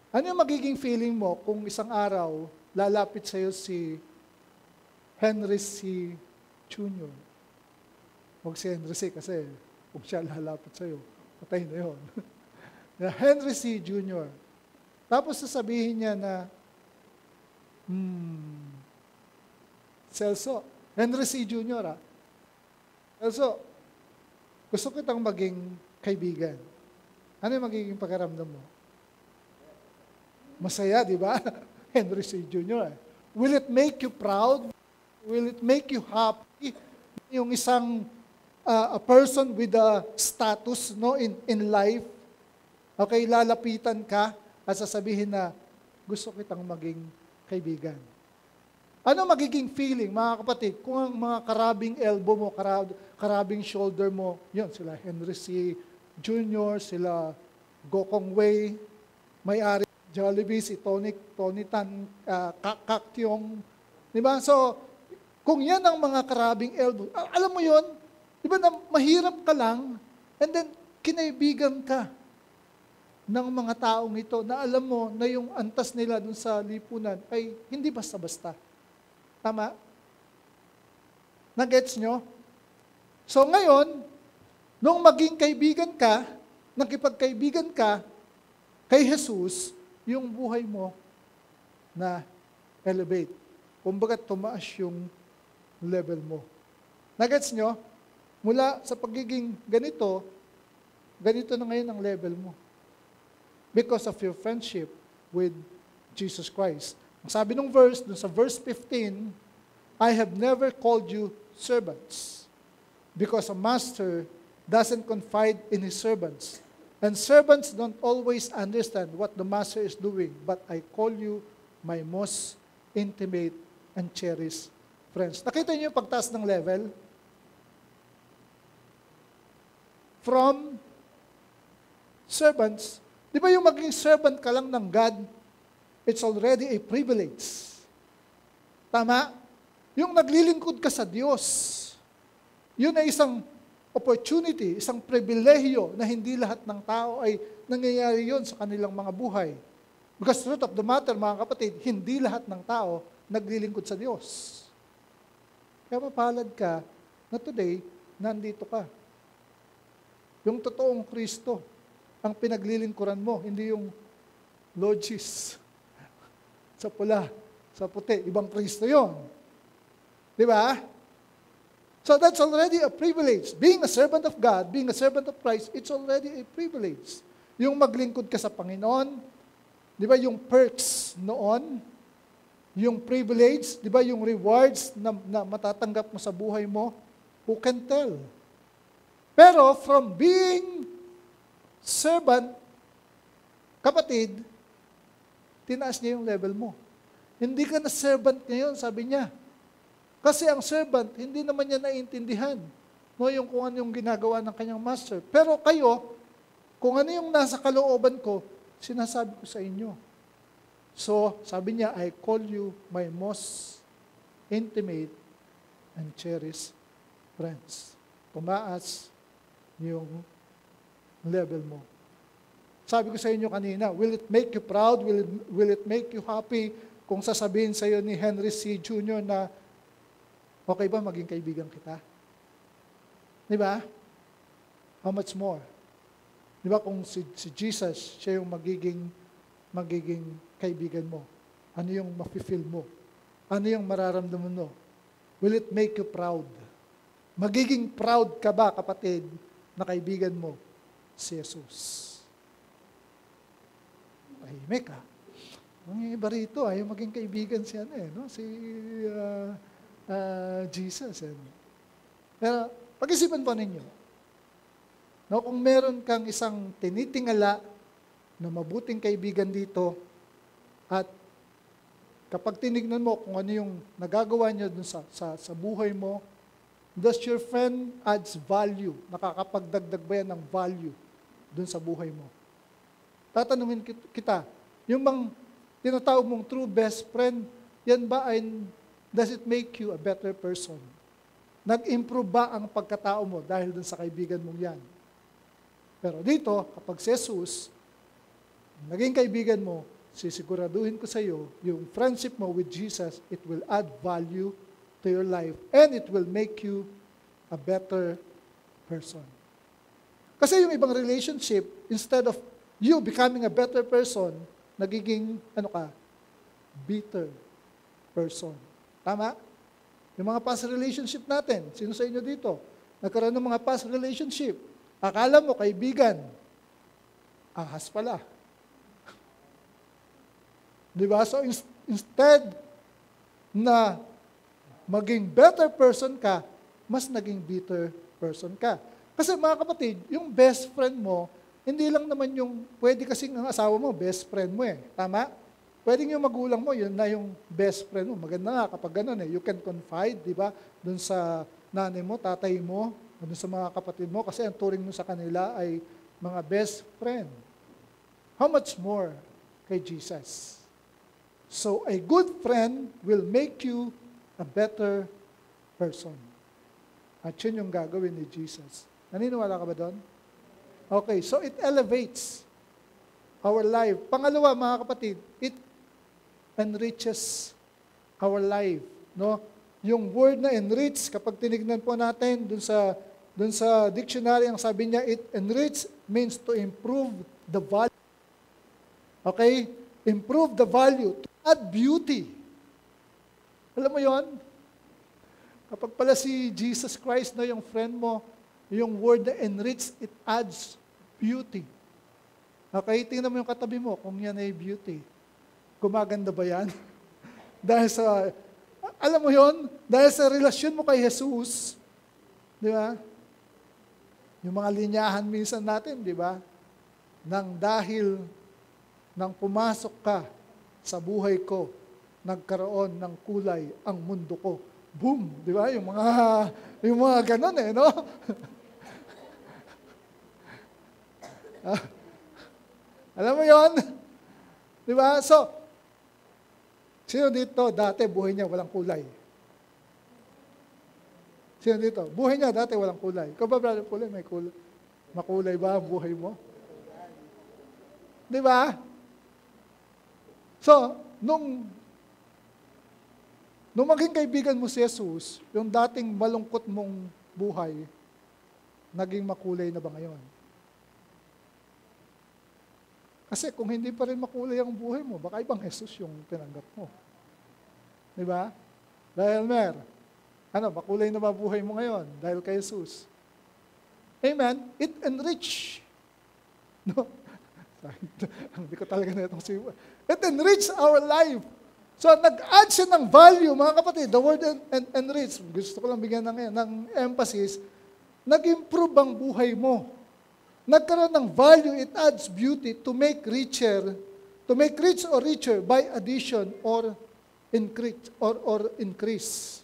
Ano yung magiging feeling mo kung isang araw lalapit sa'yo si Henry C. Jr.? Huwag si Henry C. kasi kung siya lalapit sa'yo, patay na yun. Henry C. Jr. Tapos sasabihin niya na, Celso, Henry C. Jr. Celso, gusto kitang maging kaibigan. Ano yung magiging pakiramdam mo? Masaya, di ba? Henry C. Jr. Will it make you proud? Will it make you happy? Yung isang a person with a status no in life, okay, lalapitan ka at sasabihin na gusto kitang maging kaibigan. Ano magiging feeling, mga kapatid, kung ang mga karabing elbow mo, karabing shoulder mo, yun, sila Henry C. Jr., sila Gokong Wei, may-ari Jollibee, si Tony Tan, Kak Tiong, di ba? So, kung yan ang mga karabing elbow, alam mo yun, di ba na mahirap ka lang, and then kinaibigan ka ng mga taong ito na alam mo na yung antas nila dun sa lipunan ay hindi basta-basta. Tama? Nagets nyo? So ngayon, nung maging kaibigan ka, nakipagkaibigan ka kay Jesus, yung buhay mo na elevate. Kumbaga tumaas yung level mo. Nagets nyo? Mula sa pagiging ganito na ngayon ang level mo. Because of your friendship with Jesus Christ. Ang sabi ng verse, dun sa verse 15, I have never called you servants, because a master doesn't confide in his servants. And servants don't always understand what the master is doing, but I call you my most intimate and cherished friends. Nakita niyo yung pagtaas ng level? From servants, di ba yung maging servant ka lang ng God, it's already a privilege. Tama? Yung naglilingkod ka sa Diyos, yun ay isang opportunity, isang pribilehiyo na hindi lahat ng tao ay nangyayari yun sa kanilang mga buhay. Because truth of the matter, mga kapatid, hindi lahat ng tao naglilingkod sa Diyos. Kaya mapalad ka na today, nandito ka. Yung totoong Kristo, ang pinaglilingkuran mo, hindi yung logis sa pula, sa puti, ibang Kristo yon. Di ba? So that's already a privilege. Being a servant of God, being a servant of Christ, it's already a privilege. Yung maglingkod ka sa Panginoon, di ba yung perks noon, yung privilege, di ba yung rewards na matatanggap mo sa buhay mo, who can tell? Pero from being servant, kapatid, tinaas niya yung level mo. Hindi ka na servant ngayon, sabi niya. Kasi ang servant, hindi naman niya naiintindihan yung kung ano yung ginagawa ng kanyang master. Pero kayo, kung ano yung nasa kalooban ko, sinasabi ko sa inyo. So, sabi niya, I call you my most intimate and cherished friends. Tumaas yung level mo. Sabi ko sa inyo kanina, will it make you proud? Will it make you happy kung sasabihin sa iyo ni Henry C. Jr. na, okay ba maging kaibigan kita? Di ba? How much more? Di ba kung si Jesus, siya yung magiging kaibigan mo? Ano yung mafe-feel mo? Ano yung mararamdaman mo? Will it make you proud? Magiging proud ka ba, kapatid, na kaibigan mo si Jesus? Tahimik ha. Ang iba rito, ayaw maging kaibigan si Jesus. Pero pag-isipan po ninyo, no, kung meron kang isang tinitingala na mabuting kaibigan dito, at kapag tinignan mo kung ano yung nagagawa niya dun sa buhay mo, does your friend adds value? Nakakapagdagdag ba yan ng value dun sa buhay mo? Tatanungin kita, yung bang tinatawag mong true best friend, yan ba ay, does it make you a better person? Nag-improve ba ang pagkatao mo dahil dun sa kaibigan mong yan? Pero dito, kapag si Jesus, naging kaibigan mo, sisiguraduhin ko sa iyo, yung friendship mo with Jesus, it will add value to your life and it will make you a better person. Kasi yung ibang relationship, instead of you becoming a better person, nagiging, bitter person. Tama? Yung mga past relationship natin, sino sa inyo dito? Nagkaroon ng mga past relationship. Akala mo, kaibigan. Ahas pala. Diba? So, instead na maging better person ka, mas naging bitter person ka. Kasi mga kapatid, yung best friend mo, hindi lang naman yung, pwede kasing ang asawa mo, best friend mo eh. Tama? Pwede yung magulang mo, yun na yung best friend mo. Maganda nga kapag ganun eh. You can confide, di ba? Dun sa nanay mo, tatay mo, dun sa mga kapatid mo, kasi ang turing mo sa kanila ay mga best friend. How much more kay Jesus? So, a good friend will make you a better person. At yun yung gagawin ni Jesus. Naniniwala ka ba doon? Okay, so it elevates our life. Pangalawa, mga kapatid, it enriches our life. No? Yung word na enrich, kapag tinignan po natin dun sa dictionary, ang sabi niya, it enrich means to improve the value. Okay? Improve the value, to add beauty. Alam mo yon? Kapag pala si Jesus Christ na yung friend mo, yung word na enrich, it adds beauty. Okay? Tingnan mo yung katabi mo kung yan ay beauty. Gumaganda ba yan? Dahil sa, alam mo yon? Dahil sa relasyon mo kay Jesus, di ba? Yung mga linyahan minsan natin, di ba? Nang dahil nang pumasok ka sa buhay ko, nagkaroon ng kulay ang mundo ko. Boom! Di ba? Yung mga ganon eh, no? Alam mo yon? Di ba? So, sino dito dati buhay niya walang kulay? Sino dito? Buhay niya dati walang kulay. Ikaw ba, brother, kulay? May kulay. Makulay ba ang buhay mo? Di ba? So, nung maging kaibigan mo si Jesus, yung dating malungkot mong buhay, naging makulay na ba ngayon? Kasi kung hindi pa rin makulay ang buhay mo, baka ibang Jesus yung tinanggap mo. Di ba? Dahil makulay na ba buhay mo ngayon dahil kay Jesus? Amen? It enrich. No? Hindi ko talaga na itong siwa. It enrich our life. So, nag-add siya ng value, mga kapatid. The word enrich, gusto ko lang bigyan ng emphasis, nag-improve ang buhay mo. Nagkaroon ng value, it adds beauty to make rich or richer by addition or increase.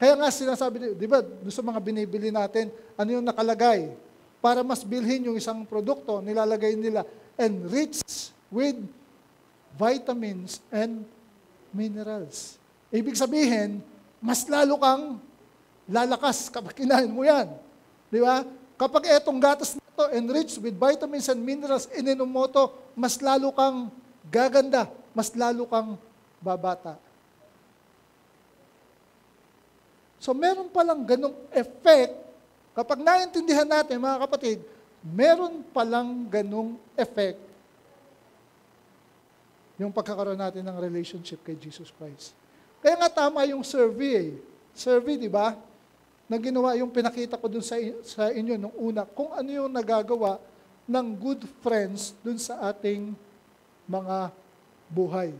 Kaya nga sinasabi, di ba, sa mga binibili natin, ano yung nakalagay? Para mas bilhin yung isang produkto, nilalagay nila, enriched with vitamins and minerals. Ibig sabihin, mas lalo kang lalakas kapag kinain mo yan. Di ba? Kapag etong gatas na ito, enriched with vitamins and minerals, ininom mo ito, mas lalo kang gaganda, mas lalo kang babata. So meron palang ganong effect, kapag naintindihan natin mga kapatid, meron palang ganong effect yung pagkakaroon natin ng relationship kay Jesus Christ. Kaya nga tama yung survey. Survey, di ba? Na ginawa yung pinakita ko dun sa inyo nung una, kung ano yung nagagawa ng good friends dun sa ating mga buhay.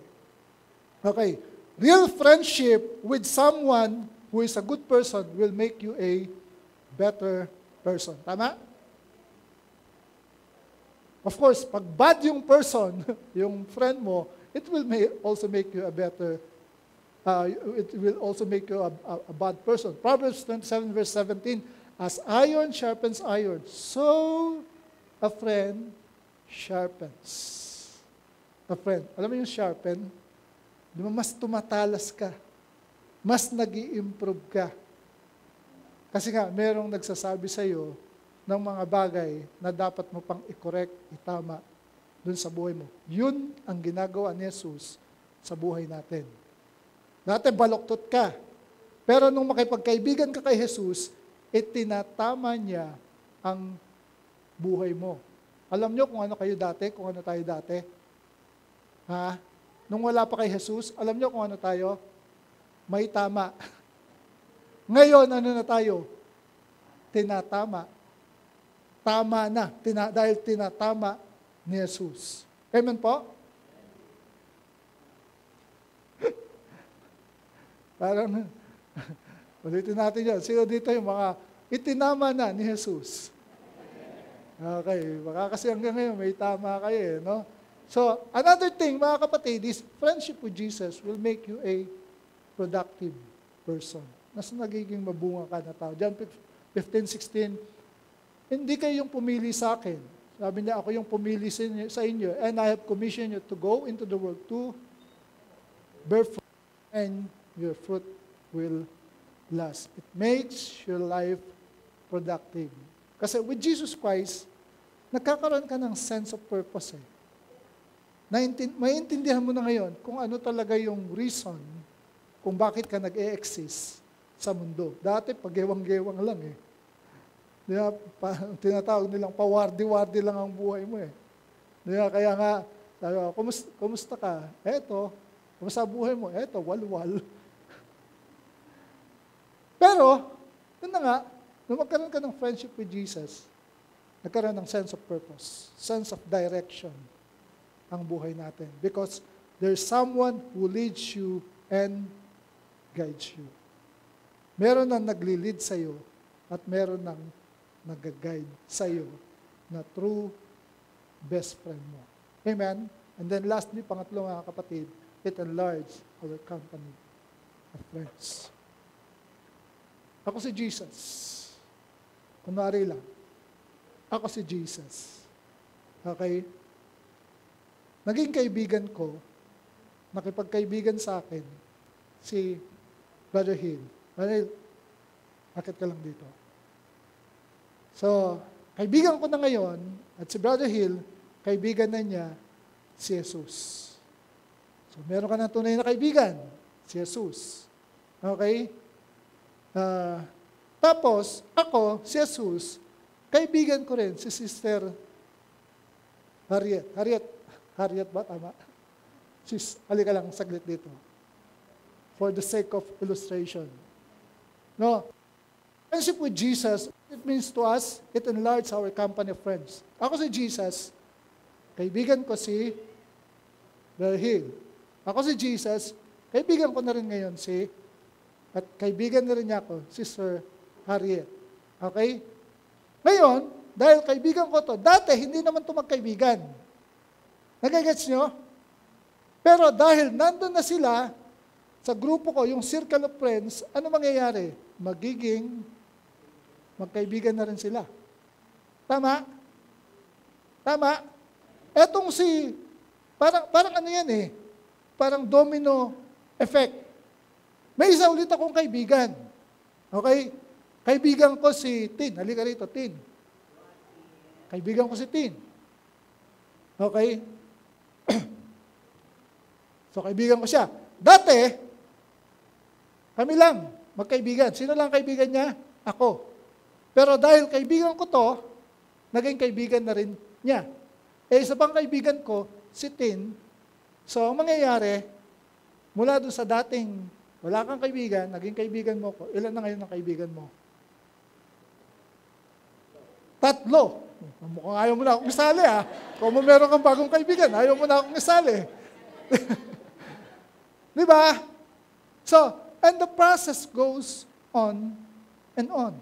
Okay. Real friendship with someone who is a good person will make you a better person. Tama? Of course, pag bad yung person, yung friend mo, it will also make you a better, it will also make you a bad person. Proverbs 27 verse 17, as iron sharpens iron, so a friend sharpens. A friend. Alam mo yung sharpen? Di ba mas tumatalas ka? Mas nag-i-improve ka. Kasi nga, merong nagsasabi sa'yo ng mga bagay na dapat mo pang i-correct, itama dun sa buhay mo. Yun ang ginagawa ni Jesus sa buhay natin. Dati baloktot ka. Pero nung makipagkaibigan ka kay Jesus, itinatama niya ang buhay mo. Alam nyo kung ano kayo dati, kung ano tayo dati? Ha? Nung wala pa kay Jesus, alam nyo kung ano tayo? May tama. Ngayon, ano na tayo? Tinatama. Tama na, dahil tinatama ni Jesus. Amen po? Parang, ulitin natin yan. Sino dito yung mga itinama na ni Jesus? Okay, baka kasi hanggang ngayon may tama kayo eh, no? So, another thing, mga kapatid, is friendship with Jesus will make you a productive person. Mas nagiging mabunga ka na tao. John 15:16, hindi kayo yung pumili sa akin. Sabi niya, ako yung pumili sa inyo. And I have commissioned you to go into the world to bear fruit, and your fruit will last. It makes your life productive. Kasi with Jesus Christ, nagkakaroon ka ng sense of purpose eh. Maintindihan mo na ngayon kung ano talaga yung reason kung bakit ka nag-e-exist sa mundo. Dati, pag-gewang-gewang lang eh. Diba, tinatawag nilang pawardi-wardi lang ang buhay mo eh. Diba, kaya nga, sabi ko, kumusta ka? Eto, kumusta buhay mo? Eto, walwal. Pero, yun na nga, nung magkaroon ka ng friendship with Jesus, nagkaroon ng sense of purpose, sense of direction ang buhay natin. Because there's someone who leads you and guides you. Meron nang nagli-lead sa'yo at meron nang nag-guide sa'yo na true best friend mo. Amen? And then lastly, pangatlo mga kapatid, it enlarges our company of friends. Ako si Jesus. Kunwari lang. Ako si Jesus. Okay? Naging kaibigan ko, nakipagkaibigan sa akin, si Brother Hill. Brother Hill, akit ka lang dito. So, kaibigan ko na ngayon, at si Brother Hill, kaibigan na niya si Jesus. So, meron ka ng tunay na kaibigan, si Jesus. Okay? Tapos, ako, si Jesus, kaibigan ko rin, si Sister Harriet. Harriet ba? Tama? Sis, halika lang, saglit dito. For the sake of illustration. No? Friendship with Jesus, it means to us, it enlarges our company of friends. Ako si Jesus, kaibigan ko si Brother Hill. Ako si Jesus, kaibigan ko na rin ngayon at kaibigan na rin niya ako, Sister Harriet. Okay? Ngayon, dahil kaibigan ko to, dati hindi naman ito magkaibigan. Nagagets nyo? Pero dahil nandun na sila, sa grupo ko, yung circle of friends, ano mangyayari? Magkaibigan na rin sila. Tama? Tama? Etong si parang ano yan eh, parang domino effect. May isa ulit akong kaibigan. Okay? Kaibigan ko si Tin. Halika rito, Tin. Kaibigan ko si Tin. Okay? So, kaibigan ko siya. Dati, kami lang, magkaibigan. Sino lang kaibigan niya? Ako. Pero dahil kaibigan ko to, naging kaibigan na rin niya. Isa pang kaibigan ko, si Tin. So, ang mangyayari, mula doon sa dating wala kang kaibigan, naging kaibigan mo ko, ilan na ngayon ang kaibigan mo? 3. Mukhang ayaw mo na akong isali Kung meron kang bagong kaibigan, ayaw mo na akong isali. Di ba? So, and the process goes on and on.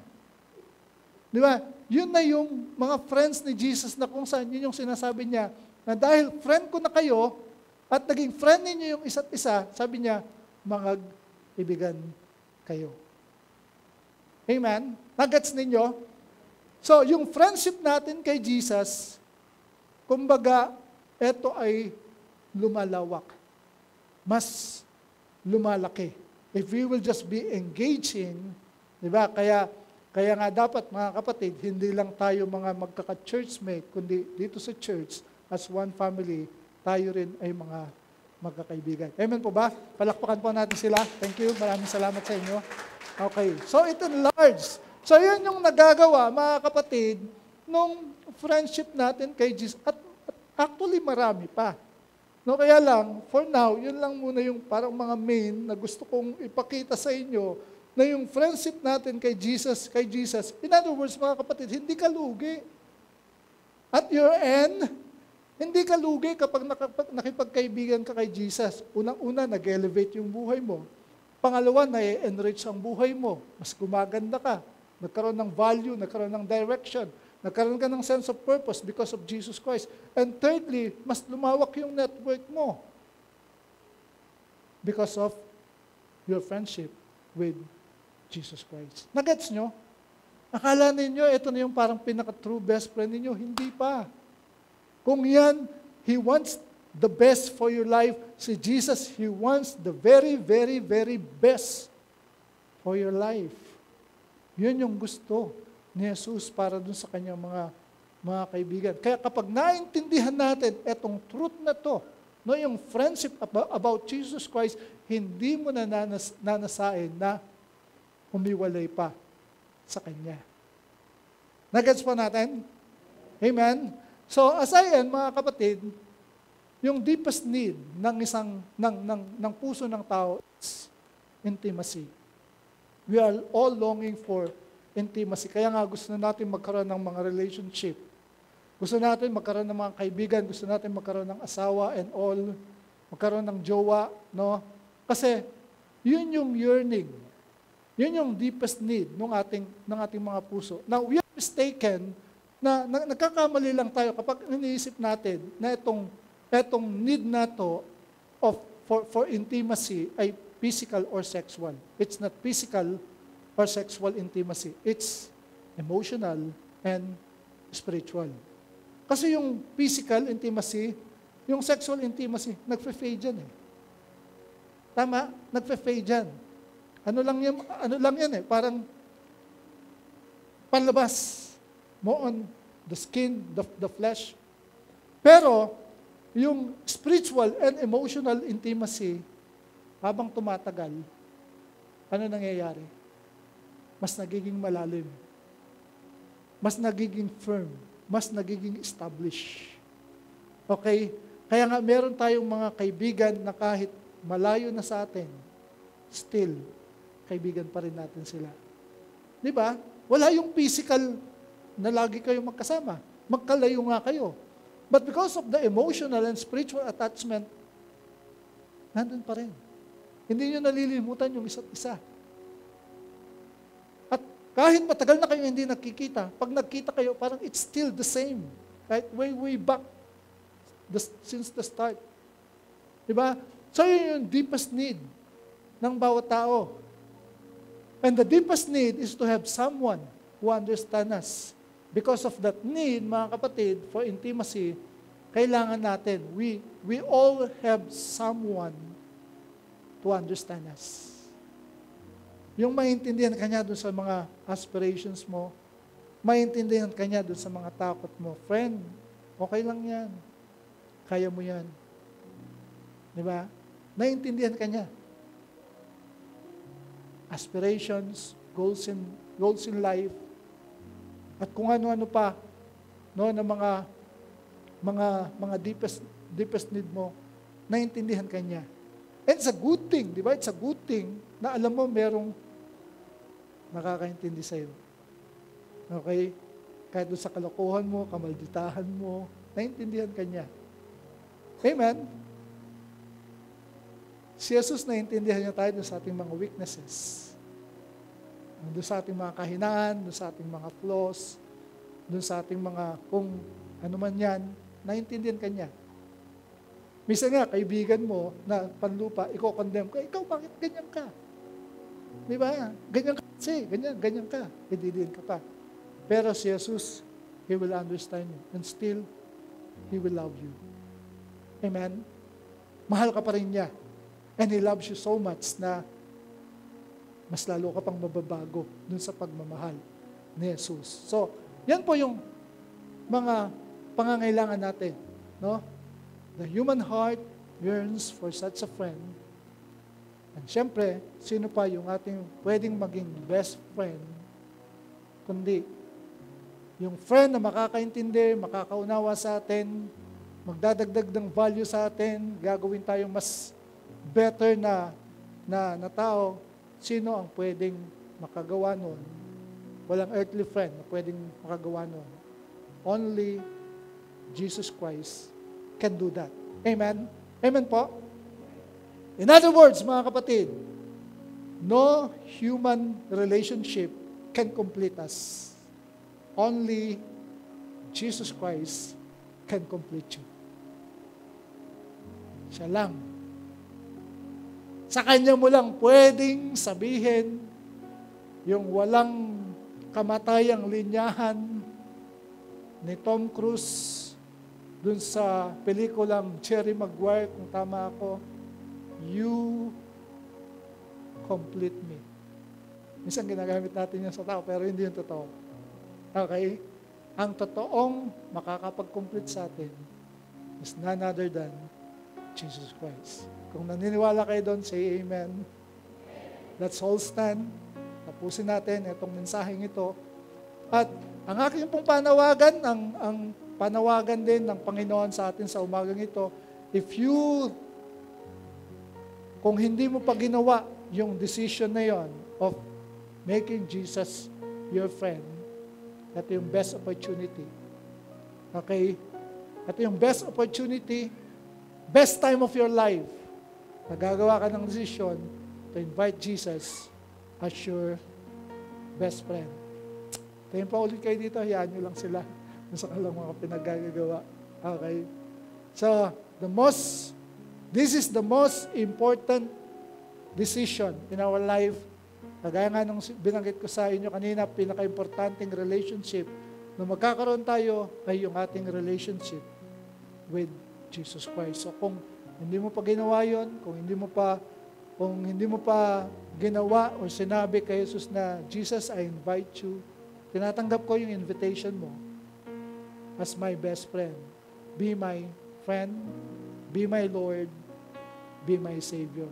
Di ba? Yun na yung mga friends ni Jesus na kung saan yun yung sinasabi niya na dahil friend ko na kayo at naging friend ninyo yung isa't isa, sabi niya, mag-ibigan kayo. Amen? Nagets ninyo? So, yung friendship natin kay Jesus, kumbaga, ito ay lumalawak. Mas lumalaki. If we will just be engaging, di ba? Kaya nga dapat, mga kapatid, hindi lang tayo mga magkaka-churchmate, kundi dito sa church, as one family, tayo rin ay mga magkakaibigan. Amen po ba? Palakpakan po natin sila. Thank you. Maraming salamat sa inyo. Okay. So, it enlarged. So, yun yung nagagawa, mga kapatid, nung friendship natin kay Jesus. At actually, marami pa. No, kaya lang, for now, yun lang muna yung parang mga main na gusto kong ipakita sa inyo na yung friendship natin kay Jesus. In other words, mga kapatid, hindi ka lugi. At your end, hindi ka lugi kapag nakipagkaibigan ka kay Jesus. Unang-una, nag-elevate yung buhay mo. Pangalawa, na-enrich ang buhay mo. Mas gumaganda ka. Nagkaroon ng value, nagkaroon ng direction. Nagkaroon ka ng sense of purpose because of Jesus Christ. And thirdly, mas lumawak yung network mo because of your friendship with Jesus Christ. Nagets nyo? Akala ninyo, ito na yung parang pinaka-true best friend ninyo. Hindi pa. Kung yan, He wants the best for your life. Si Jesus, He wants the very, very, very best for your life. Yun yung gusto ni Jesus para dun sa kanyang mga kaibigan. Kaya kapag naintindihan natin etong truth na to, no, yung friendship about Jesus Christ, hindi mo na nanasain na humiwalay pa sa Kanya. Nagets po natin? Amen? So, as I end, mga kapatid, yung deepest need ng puso ng tao is intimacy. We are all longing for intimacy. Kaya nga gusto natin magkaroon ng mga relationship. Gusto natin magkaroon ng mga kaibigan, gusto natin magkaroon ng asawa and all, magkaroon ng jowa, no? Kasi yun yung yearning. Yun yung deepest need ng ating mga puso. Now, we are mistaken na nagkakamali lang tayo kapag iniisip natin na etong need na to for intimacy ay physical or sexual. It's not physical or sexual intimacy. It's emotional and spiritual. Kasi yung physical intimacy, yung sexual intimacy, nagfe-fade yan eh. Tama? Nagfe-fade yan. Ano lang yan eh, parang panlabas mo on the skin, the flesh. Pero, yung spiritual and emotional intimacy, habang tumatagal, ano nangyayari? Mas nagiging malalim. Mas nagiging firm. Mas nagiging established. Okay? Kaya nga meron tayong mga kaibigan na kahit malayo na sa atin, still, kaibigan pa rin natin sila. Di ba? Wala yung physical na lagi kayong magkasama. Magkalayo nga kayo. But because of the emotional and spiritual attachment, nandun pa rin. Hindi nyo nalilimutan yung isa't isa. At kahit matagal na kayo hindi nakikita, pag nagkita kayo, parang it's still the same. Right? Way back since the start. Diba? So yun yung deepest need ng bawat tao. And the deepest need is to have someone who understands us. Because of that need, mga kapatid, for intimacy, kailangan natin, we all have someone to understand us. Yung maintindihan kanya doon sa mga aspirations mo, maintindihan kanya doon sa mga takot mo. Friend, okay lang yan. Kaya mo yan. Di ba? Naintindihan kanya. Aspirations, goals in life, at kung ano-ano pa, no, na mga deepest need mo, naintindihan kanya. And it's a good thing, di ba? It's a good thing na alam mo merong nakakaintindi sa'yo. Okay? Kahit doon sa kalokohan mo, kamalditahan mo, naintindihan kanya. Amen? Si Jesus naintindihan niya tayo doon sa ating mga weaknesses. Doon sa ating mga kahinaan, doon sa ating mga flaws, doon sa ating mga, kung ano man yan, naintindihan ka niya. Minsan nga, kaibigan mo na panlupa, i-condemn ka, ikaw bakit ganyan ka? Di ba? Ganyan ka kasi, ganyan ka. Ididiin ka pa. Pero si Jesus, He will understand you. And still, He will love you. Amen? Mahal ka pa rin niya. And He loves you so much na mas lalo ka pang mababago dun sa pagmamahal ni Jesus. So, yan po yung mga pangangailangan natin. No? The human heart yearns for such a friend. And syempre, sino pa yung ating pwedeng maging best friend, kundi yung friend na makakaintindi, makakaunawa sa atin, magdadagdag ng value sa atin, gagawin tayong mas better na tao. Sino ang pwedeng makagawa nun? Walang earthly friend na pwedeng makagawa nun. Only Jesus Christ can do that. Amen? Amen po? In other words, mga kapatid, no human relationship can complete us. Only Jesus Christ can complete you. Siya lang. Sa Kanya mo lang pwedeng sabihin yung walang kamatayang linyahan ni Tom Cruise dun sa pelikulang Jerry Maguire, kung tama ako, you complete me. Minsan ginagamit natin yan sa tao, pero hindi yung totoo. Okay? Ang totoong makakapag-complete sa atin is none other than Jesus Christ. Kung naniniwala kayo doon, say amen. Let's all stand. Tapusin natin itong mensaheng ito. At ang aking pong panawagan, ang panawagan din ng Panginoon sa atin sa umagang ito, kung hindi mo pa ginawa yung decision na yon of making Jesus your friend, ito yung best opportunity. Okay? Ito yung best opportunity, best time of your life. Nagagawa ka ng decision to invite Jesus as your best friend. Tayo pa ulit kayo dito, hayaan nyo lang sila sa kanilang mga pinagagagawa. Okay? So, this is the most important decision in our life. Kagaya nga nung binanggit ko sa inyo kanina, pinaka-importanting relationship na magkakaroon tayo ay yung ating relationship with Jesus Christ. So kung hindi mo pa ginawa yun, kung hindi mo pa ginawa o sinabi kay Jesus na, Jesus, I invite you, tinatanggap ko yung invitation mo as my best friend. Be my friend, be my Lord, be my Savior.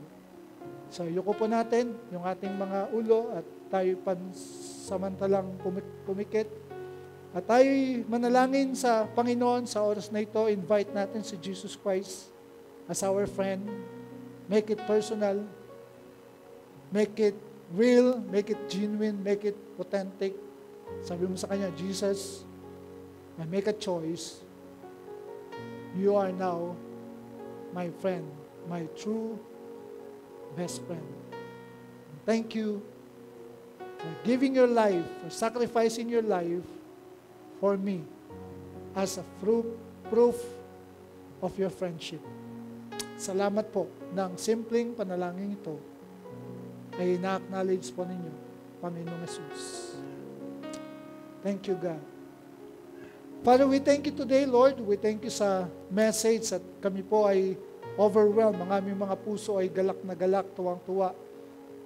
So, yuko po natin yung ating mga ulo at tayo pansamantalang pumikit. At tayo manalangin sa Panginoon sa oras na ito. Invite natin si Jesus Christ as our friend. Make it personal. Make it real. Make it genuine. Make it authentic. Sabi mo sa Kanya, Jesus, I make a choice. You are now my friend, my true best friend. Thank you for giving your life, for sacrificing your life for me as a proof of your friendship. Salamat po ng simpleng panalangin ito ay na-acknowledge po ninyo, Panginoong Jesus. Thank you, God. Father, we thank you today, Lord. We thank you sa message at kami po ay overwhelmed. Ang aming mga puso ay galak na galak, tuwang-tuwa.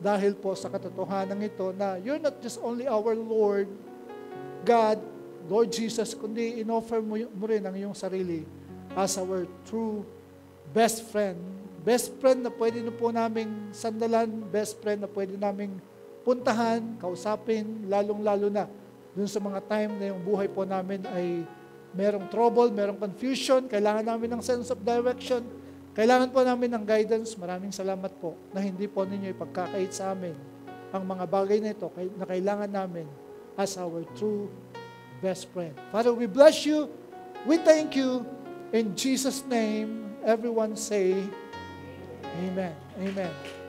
Dahil po sa katotohanan ito na you're not just only our Lord, God, Lord Jesus, kundi in-offer mo rin ang iyong sarili as our true best friend. Best friend na pwede na po naming sandalan, best friend na pwede naming puntahan, kausapin, lalong-lalo na dun sa mga time na yung buhay po namin ay merong trouble, merong confusion, kailangan namin ng sense of direction, kailangan po namin ng guidance. Maraming salamat po na hindi po ninyo ipagkakait sa amin ang mga bagay na ito na kailangan namin as our true best friend. Father, we bless you. We thank you. In Jesus' name, everyone say, Amen. Amen.